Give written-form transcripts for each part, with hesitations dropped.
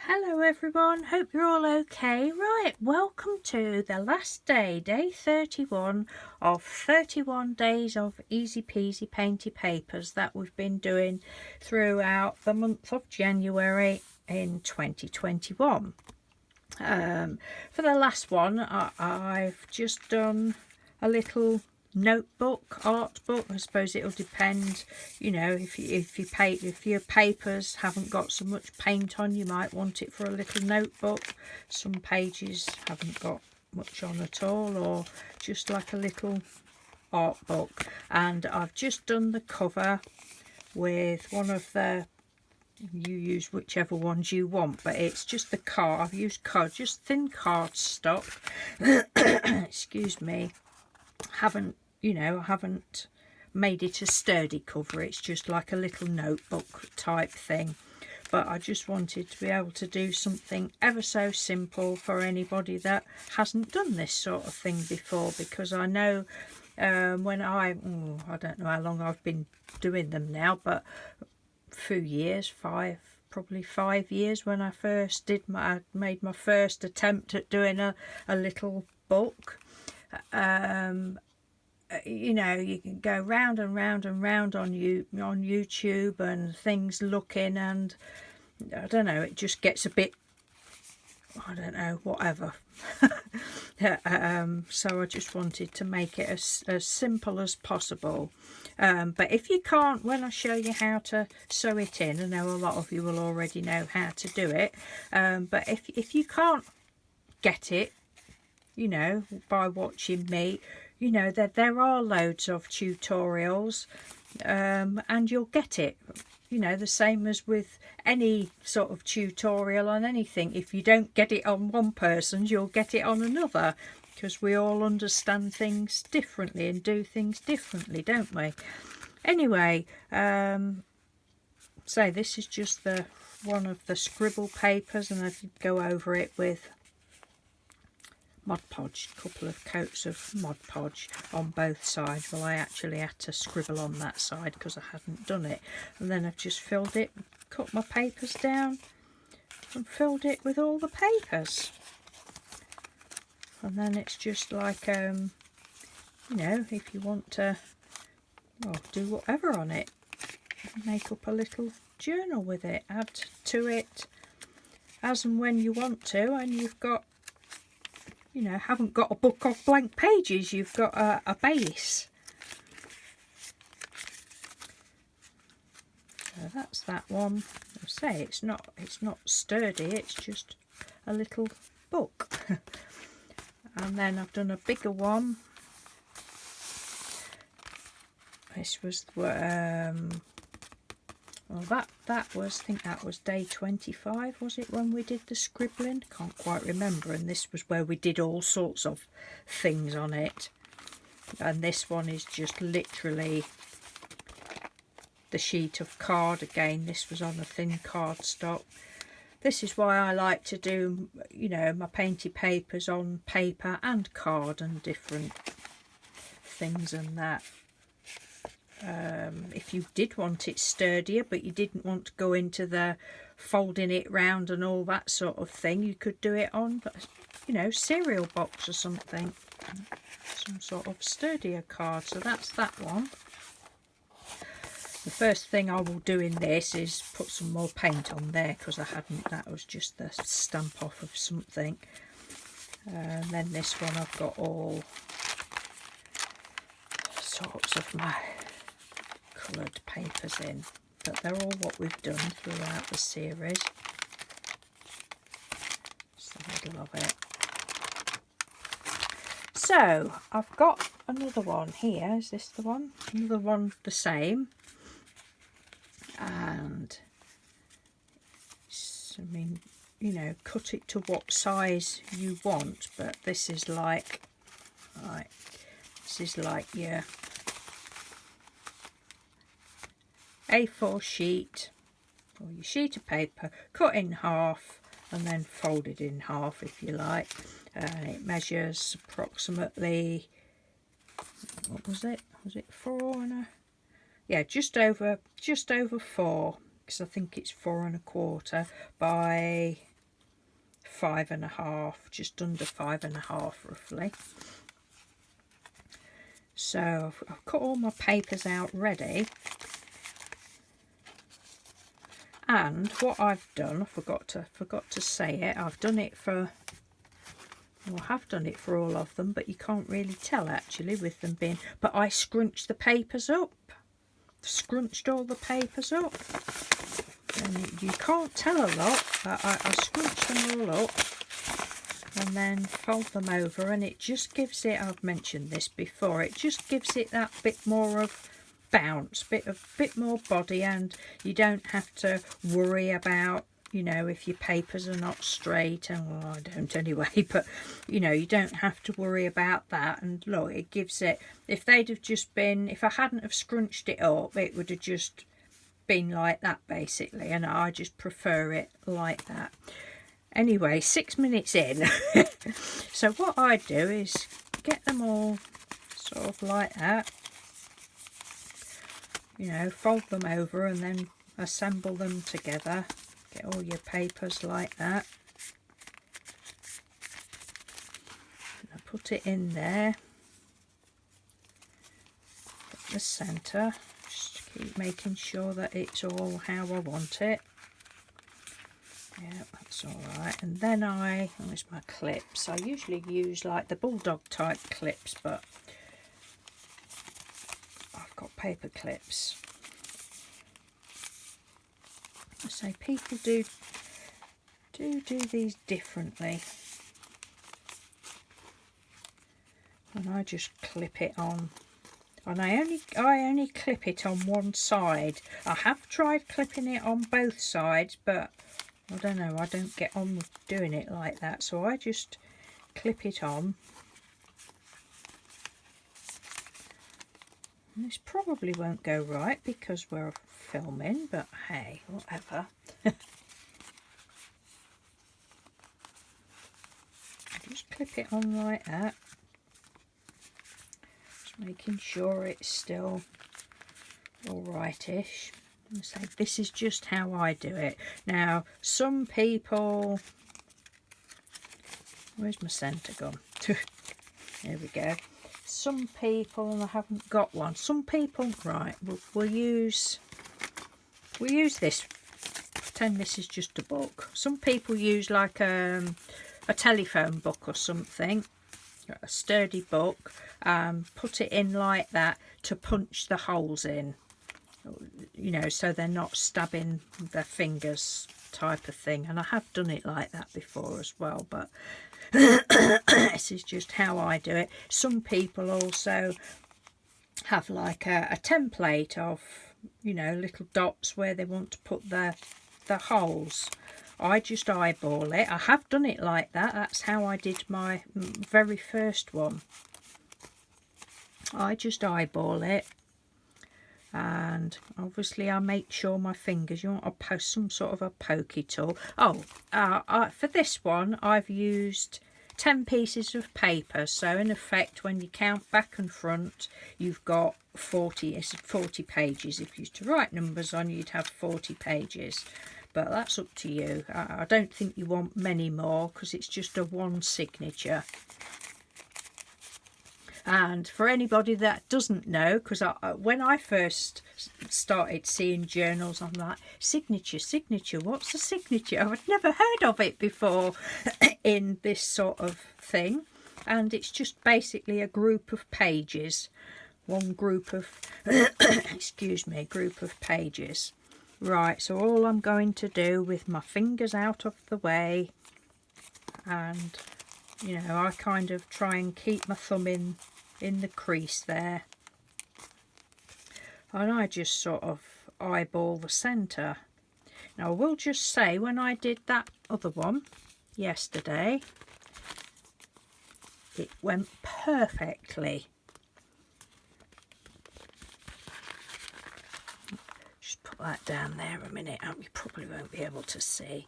Hello everyone, hope you're all okay. Right, welcome to the last day, day 31 of 31 days of Easy Peasy Painty Papers that we've been doing throughout the month of January in 2021. For the last one, I've just done a little notebook, art book. I suppose it'll depend, you know, if your papers haven't got so much paint on, you might want it for a little notebook. Some pages haven't got much on at all, or just like a little art book. And I've just done the cover with one of the, you use whichever ones you want, but it's just the card. I've used card, just thin cardstock. Excuse me. I haven't made it a sturdy cover. It's just like a little notebook type thing, but I just wanted to be able to do something ever so simple for anybody that hasn't done this sort of thing before, because I know when I don't know how long I've been doing them now, but a few years, probably 5 years, when I first made my first attempt at doing a little book. You know, you can go round and round and round on YouTube and things looking, and I don't know, it just gets a bit, I don't know, whatever. So I just wanted to make it as simple as possible. But if you can't, when I show you how to sew it in, I know a lot of you will already know how to do it, but if you can't get it, you know, by watching me, you know, that there are loads of tutorials, and you'll get it, you know, the same as with any sort of tutorial on anything. If you don't get it on one person's, you'll get it on another, because we all understand things differently and do things differently, don't we? Anyway, so this is just one of the scribble papers, and I did go over it with Mod Podge, a couple of coats of Mod Podge on both sides. Well, I actually had to scribble on that side because I hadn't done it, and then I've just filled it, cut my papers down and filled it with all the papers. And then it's just like, you know, if you want to, well, do whatever on it, make up a little journal with it, add to it as and when you want to, and you've got, you know, haven't got a book of blank pages, you've got a base. So that's that one. I'll say it's not sturdy, it's just a little book. And then I've done a bigger one. This was well, that was, I think that was day 25, was it, when we did the scribbling? Can't quite remember. And this was where we did all sorts of things on it. And this one is just literally the sheet of card again. This was on a thin cardstock. This is why I like to do, you know, my painty papers on paper and card and different things and that. If you did want it sturdier, but you didn't want to go into the folding it round and all that sort of thing, you could do it on, you know, cereal box or something, some sort of sturdier card. So that's that one. The first thing I will do in this is put some more paint on there, because I hadn't, that was just the stamp off of something. And then this one I've got all sorts of my coloured papers in, but they're all what we've done throughout the series. Just the middle of it. So I've got another one here. Is this the one? Another one the same, and I mean, you know, cut it to what size you want, but this is like your A4 sheet, or your sheet of paper, cut in half and then folded in half if you like. It measures approximately, what was it 4 and a, yeah, just over 4, because I think it's 4 1/4 by 5.5, just under 5.5 roughly. So I've cut all my papers out ready. And what I've done, I forgot to say it, I've done it for, well, I have done it for all of them, but you can't really tell actually with them being, but I scrunched the papers up. Scrunched all the papers up. And you can't tell a lot, but I scrunched them all up and then fold them over, and it just gives it, I've mentioned this before, it just gives it that bit more of bounce, bit more body, and you don't have to worry about, you know, if your papers are not straight, and well, I don't anyway, but you know, you don't have to worry about that. And look, it gives it, if they'd have just been, if I hadn't have scrunched it up, it would have just been like that basically, and I just prefer it like that. Anyway, 6 minutes in. So what I do is get them all sort of like that, you know, fold them over and then assemble them together. Get all your papers like that. And I put it in there. Get the centre. Just keep making sure that it's all how I want it. Yeah, that's all right. And then where's my clips? I usually use like the bulldog type clips, but I've got paper clips. I say people do these differently, and I just clip it on. And I only clip it on one side. I have tried clipping it on both sides, but I don't know, I don't get on with doing it like that, so I just clip it on. And this probably won't go right because we're filming, but hey, whatever. Just clip it on like that. Just making sure it's still all right-ish. So this is just how I do it. Now, some people, where's my centre gone? There we go. Some people, and I haven't got one, some people, right, we'll use this, pretend this is just a book. Some people use like a telephone book or something, a sturdy book, put it in like that to punch the holes in, you know, so they're not stabbing their fingers type of thing. And I have done it like that before as well, but this is just how I do it. Some people also have like a template of, you know, little dots where they want to put the holes. I just eyeball it. I have done it like that. That's how I did my very first one. I just eyeball it, and obviously I make sure my fingers, you want to post some sort of a pokey tool. For this one I've used 10 pieces of paper, so in effect when you count back and front you've got 40 pages. If you used to write numbers on, you'd have 40 pages, but that's up to you. I don't think you want many more because it's just a one signature. And for anybody that doesn't know, because when I first started seeing journals, I'm like, signature, what's a signature? I've never heard of it before in this sort of thing. And it's just basically a group of pages, one group of, excuse me, a group of pages. Right, so all I'm going to do with my fingers out of the way, and, you know, I kind of try and keep my thumb in the crease there, and I just sort of eyeball the centre. Now I will just say, when I did that other one yesterday, it went perfectly. Just put that down there a minute, you probably won't be able to see.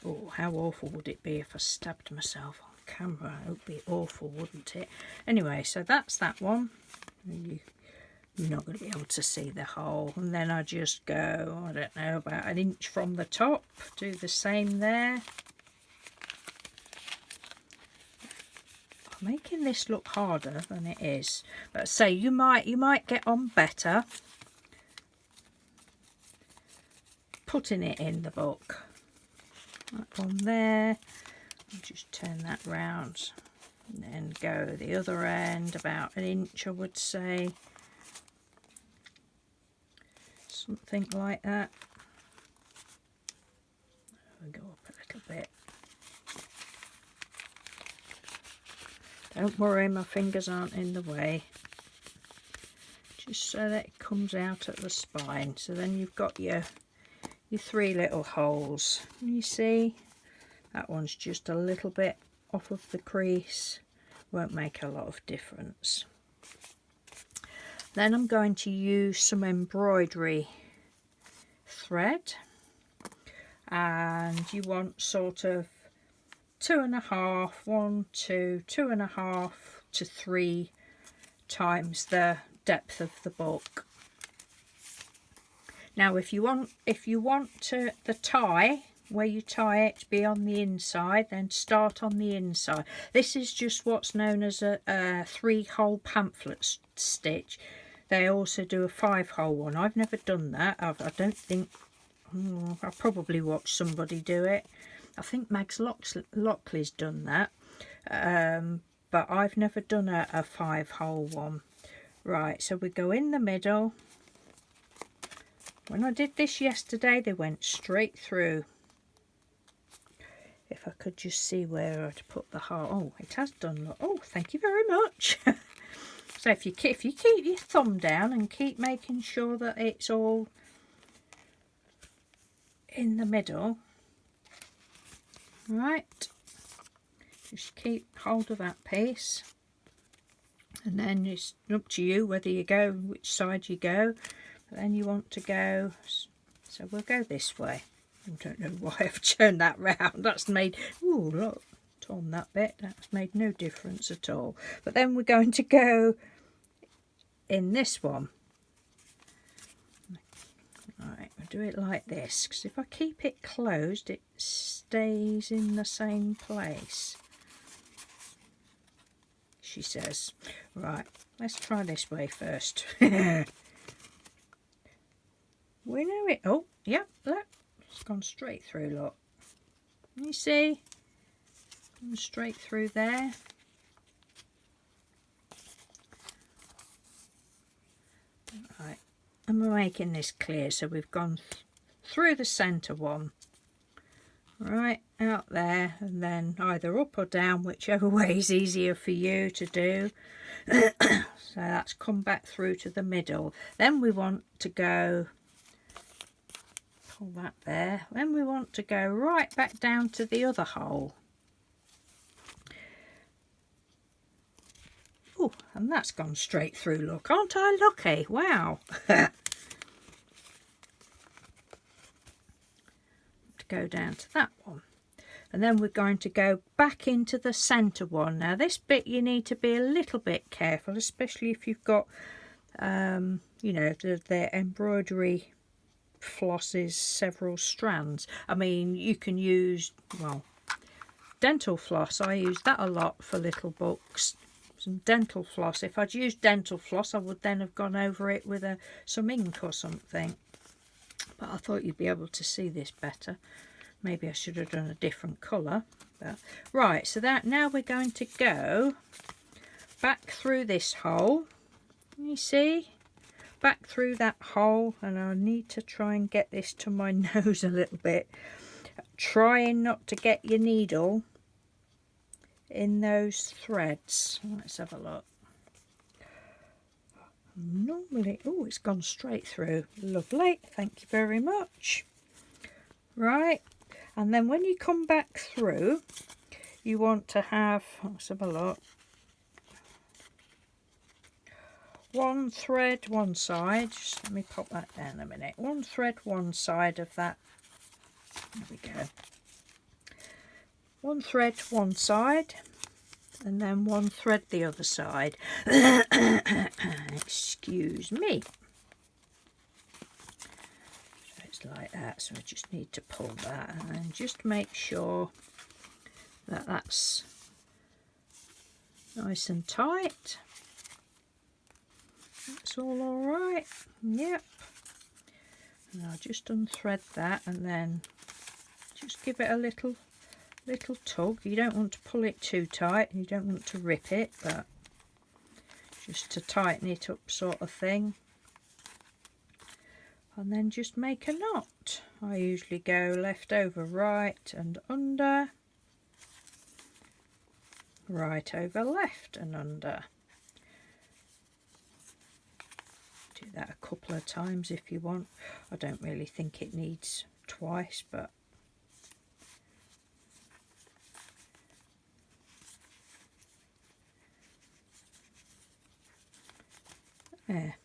Oh, how awful would it be if I stabbed myself on camera? It would be awful, wouldn't it? Anyway, so that's that one. You you're not going to be able to see the hole. And then I just go, I don't know, about 1 inch from the top, do the same there. I'm making this look harder than it is, but say you might get on better putting it in the book. That one there, I'll just turn that round and then go the other end about 1 inch, I would say. Something like that. We'll go up a little bit. Don't worry, my fingers aren't in the way. Just so that it comes out at the spine. So then you've got your 3 little holes. You see, that one's just a little bit off of the crease. Won't make a lot of difference. Then I'm going to use some embroidery thread, and you want sort of 2.5, 1, 2, 2.5 to 3 times the depth of the book. Now if you want the tie, where you tie it, to be on the inside, then start on the inside. This is just what's known as a 3-hole pamphlet stitch. They also do a 5-hole one. I've never done that. I don't think. I probably watched somebody do it. I think Mags Lockley's done that, but I've never done a 5-hole one. Right, so we go in the middle. When I did this yesterday, they went straight through. If I could just see where I'd put the hole. Oh, it has done. Look. Oh, thank you very much. So if you keep your thumb down and keep making sure that it's all in the middle, right, just keep hold of that piece, and then it's up to you whether you go which side you go. But then you want to go, so we'll go this way. I don't know why I've turned that round. That's made, oh look, torn that bit. That's made no difference at all. But then we're going to go in this one. Right, we'll do it like this, because if I keep it closed, it stays in the same place, she says. Right, let's try this way first. We know it. Oh, yep, look, it's gone straight through, look. You see? Gone straight through there. Right, and we're making this clear, so we've gone through the centre one, right out there, and then either up or down, whichever way is easier for you to do. So that's come back through to the middle. Then we want to go, pull that there, then we want to go right back down to the other hole. Oh, and that's gone straight through, look. Aren't I lucky? Wow. To go down to that one. And then we're going to go back into the centre one. Now this bit you need to be a little bit careful, especially if you've got, you know, the embroidery floss is several strands. I mean, you can use, well, dental floss. I use that a lot for little books. Some dental floss. If I'd used dental floss, I would then have gone over it with some ink or something. But I thought you'd be able to see this better. Maybe I should have done a different colour. But right, so that now we're going to go back through this hole. You see? Back through that hole, and I need to try and get this to my nose a little bit. Trying not to get your needle in those threads. Let's have a look. Normally, oh, it's gone straight through. Lovely, thank you very much. Right, and then when you come back through, you want to have, let's have a look, one thread one side. Just let me pop that down a minute. One thread one side of that. There we go. One thread one side, and then one thread the other side. Excuse me. So it's like that, so I just need to pull that and then just make sure that that's nice and tight. That's all right. Yep. And I'll just unthread that and then just give it a little tug. You don't want to pull it too tight and you don't want to rip it, but just to tighten it up sort of thing. And then just make a knot. I usually go left over right and under, right over left and under. Do that a couple of times if you want. I don't really think it needs twice, but there.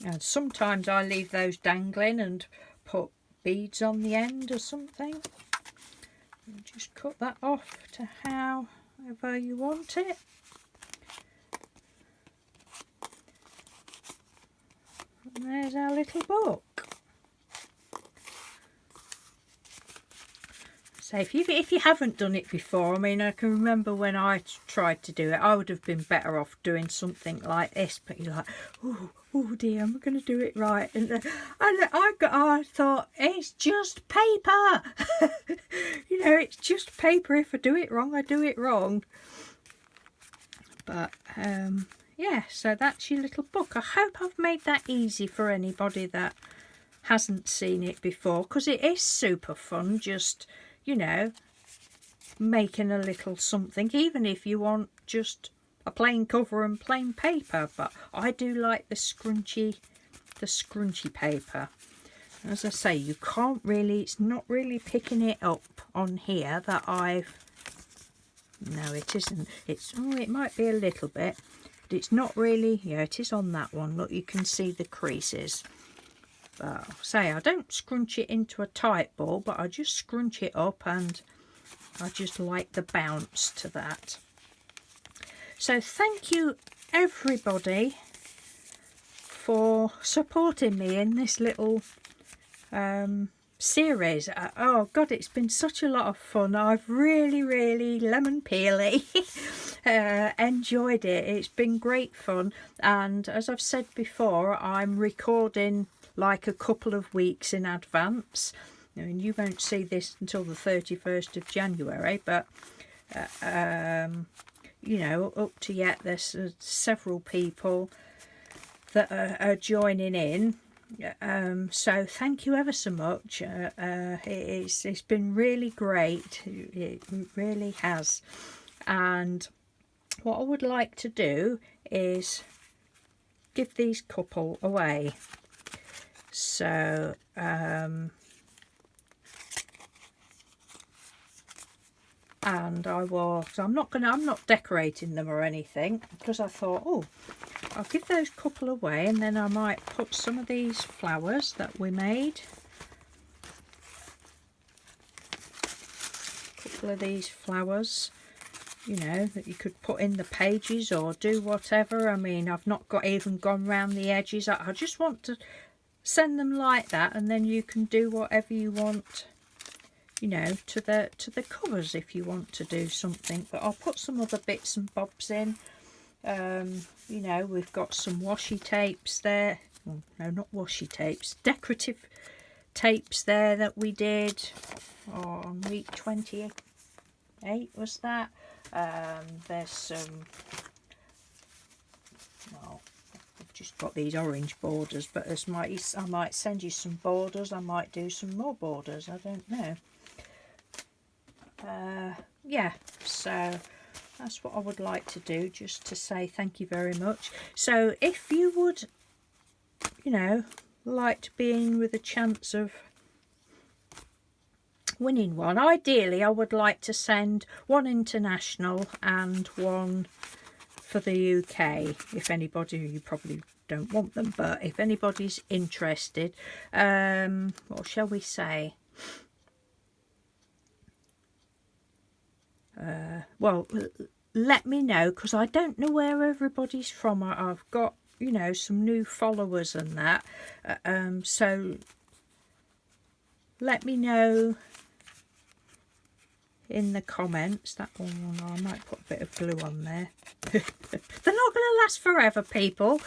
And sometimes I leave those dangling and put beads on the end or something. And just cut that off to however you want it. And there's our little book. So if you haven't done it before, I mean, I can remember when I tried to do it, I would have been better off doing something like this. But you're like, oh dear, am I going to do it right? And I thought, it's just paper. You know, it's just paper. If I do it wrong, I do it wrong. But yeah, so that's your little book. I hope I've made that easy for anybody that hasn't seen it before, because it is super fun, just, you know, making a little something, even if you want just a plain cover and plain paper. But I do like the scrunchy paper. As I say, you can't really, it's not really picking it up on here that I've, no it isn't, it's, oh, it might be a little bit, but it's not really, yeah, it is on that one. Look, you can see the creases. But say, I don't scrunch it into a tight ball, but I just scrunch it up, and I just like the bounce to that. So thank you everybody for supporting me in this little series. Oh god, it's been such a lot of fun. I've really lemon peely enjoyed it. It's been great fun, and as I've said before, I'm recording like a couple of weeks in advance. I mean, you won't see this until the 31st of January, but you know, up to yet there's several people that are joining in. So thank you ever so much. It's been really great. It really has. And what I would like to do is give these couple away. So and I will, so I'm not decorating them or anything, because I thought, oh, I'll give those couple away, and then I might put some of these flowers that we made, a couple of these flowers, you know, that you could put in the pages or do whatever. I mean, I've not even gone round the edges. I just want to send them like that, and then you can do whatever you want, you know, to the covers if you want to do something. But I'll put some other bits and bobs in. You know, we've got some washi tapes there. Oh, no, not washi tapes, decorative tapes there that we did on week 28 was that. There's some, well, I've just got these orange borders, but I might send you some borders. I might do some more borders, I don't know. Yeah, so that's what I would like to do, just to say thank you very much. So if you would, you know, like to be in with a chance of winning one, ideally I would like to send one international and one for the UK. If anybody, you probably don't want them, but if anybody's interested, what shall we say, well, let me know, because I don't know where everybody's from. I've got, you know, some new followers and that, so let me know in the comments. That one, I might put a bit of glue on there. They're not going to last forever, people.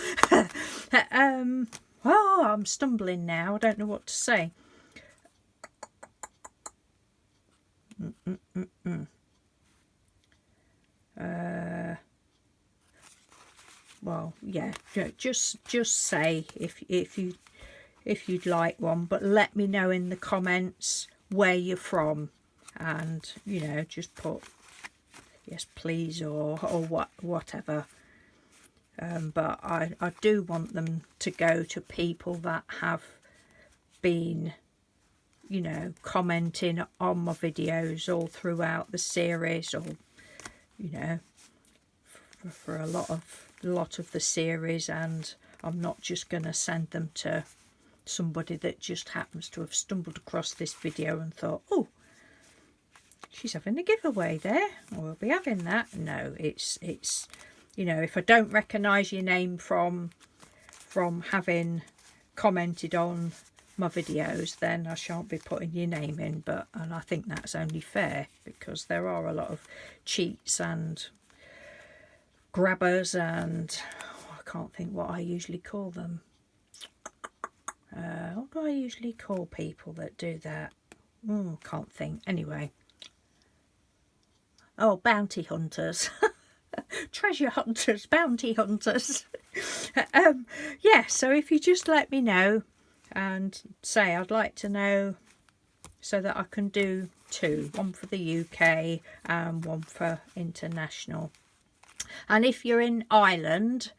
Oh, I'm stumbling now. I don't know what to say. Well, yeah, just say if you'd like one, but let me know in the comments where you're from, and you know, just put yes please or whatever. But I do want them to go to people that have been, you know, commenting on my videos all throughout the series, or you know, for a lot of the series. And I'm not just going to send them to somebody that just happens to have stumbled across this video and thought, oh, she's having a giveaway there, we'll be having that. No, it's you know, if I don't recognise your name from having commented on my videos, then I shan't be putting your name in. And I think that's only fair, because there are a lot of cheats and grabbers, and I can't think what I usually call them. What do I usually call people that do that? Can't think. Anyway. Oh, bounty hunters. Treasure hunters, bounty hunters. Yeah, so if you just let me know and say I'd like to know, so that I can do two, one for the UK and one for international. And if you're in Ireland,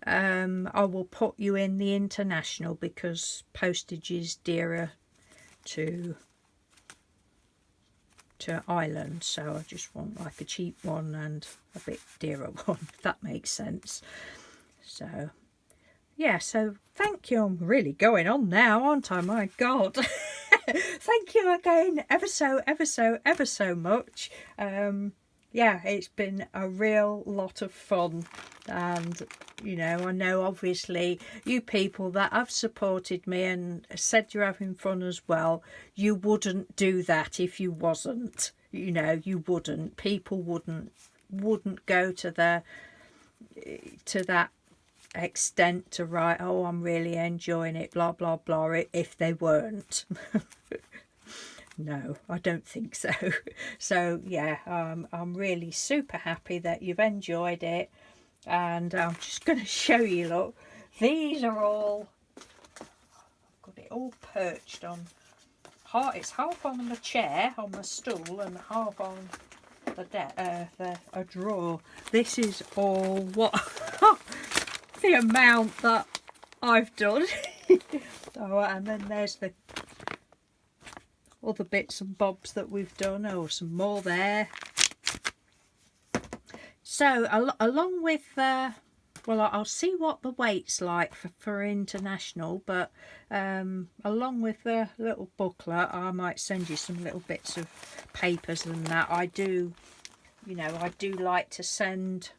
I will put you in the international, because postage is dearer to Ireland, so I just want like a cheap one and a bit dearer one, if that makes sense. So yeah, so thank you. I'm really going on now, aren't I? My God. Thank you again ever so much. Yeah, it's been a real lot of fun, and you know, I know obviously you people that have supported me and said you're having fun as well, you wouldn't do that if you wasn't, you know, you wouldn't. People wouldn't go to that extent to write, oh, I'm really enjoying it, blah blah blah, if they weren't. No, I don't think so. So yeah, I'm really super happy that you've enjoyed it, and I'm just going to show you, look, these are all, I've got it all perched on, it's half on the chair, on the stool, and half on a drawer. This is all what the amount that I've done. Oh, and then there's the other bits and bobs that we've done. Oh, some more there. So along with well, I'll see what the weight's like for international, but along with the little booklet, I might send you some little bits of papers and that. I do, you know, I do like to send,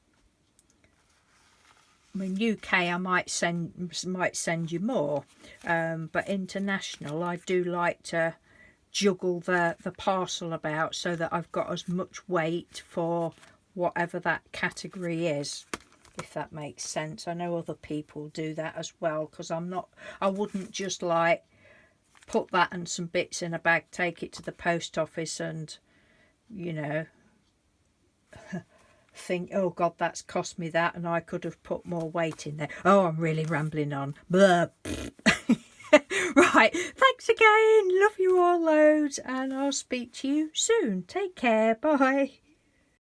I mean, UK I might send you more, but international I do like to juggle the parcel about, so that I've got as much weight for whatever that category is, if that makes sense. I know other people do that as well, because I wouldn't just like put that and some bits in a bag, take it to the post office and, you know, think, oh God, that's cost me that, and I could have put more weight in there. Oh, I'm really rambling on. Blah. Right, thanks again, love you all loads, and I'll speak to you soon. Take care, bye.